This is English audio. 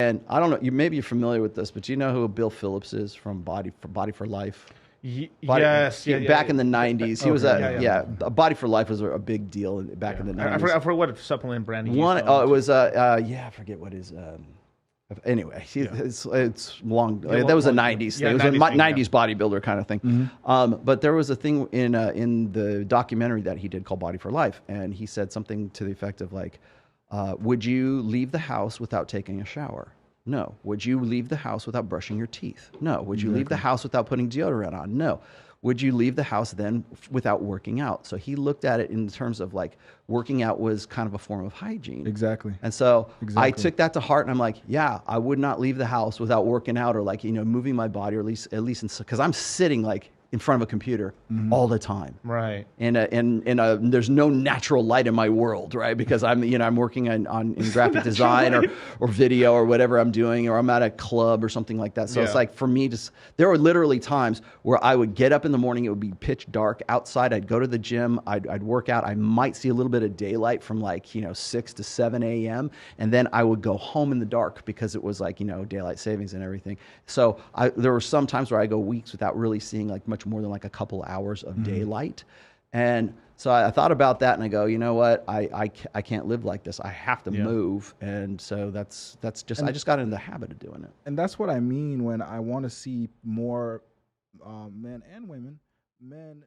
And I don't know, maybe you're familiar with this, but do you know who Bill Phillips is from Body for Life? Yes, Back in the '90s, he was Body for Life was a big deal back in the '90s. I forgot what supplement brand he One, used oh, it was I forget what his. Anyway, it's long. That was a '90s thing. It was a '90s bodybuilder kind of thing. But there was a thing in the documentary that he did called Body for Life, and he said something to the effect of like, "Would you leave the house without taking a shower? No. Would you leave the house without brushing your teeth? No. Would you leave the house without putting deodorant on? No. Would you leave the house then without working out?" So he looked at it in terms of like working out was kind of a form of hygiene. Exactly. And so I took that to heart, and I'm like, yeah, I would not leave the house without working out or like, moving my body, or at least because I'm sitting like in front of a computer all the time. Right. And there's no natural light in my world, right? Because I'm working in graphic design or video or whatever I'm doing, or I'm at a club or something like that. So it's like for me, there were literally times where I would get up in the morning, it would be pitch dark outside. I'd go to the gym, I'd work out. I might see a little bit of daylight from like 6 to 7 a.m. And then I would go home in the dark because it was like daylight savings and everything. So there were some times where I go weeks without really seeing like much more than like a couple hours of daylight. And so I thought about that, and I go, you know what, I can't live like this. I have to move. And so that's just, I just got into the habit of doing it. And that's what I mean when I want to see more men and women, men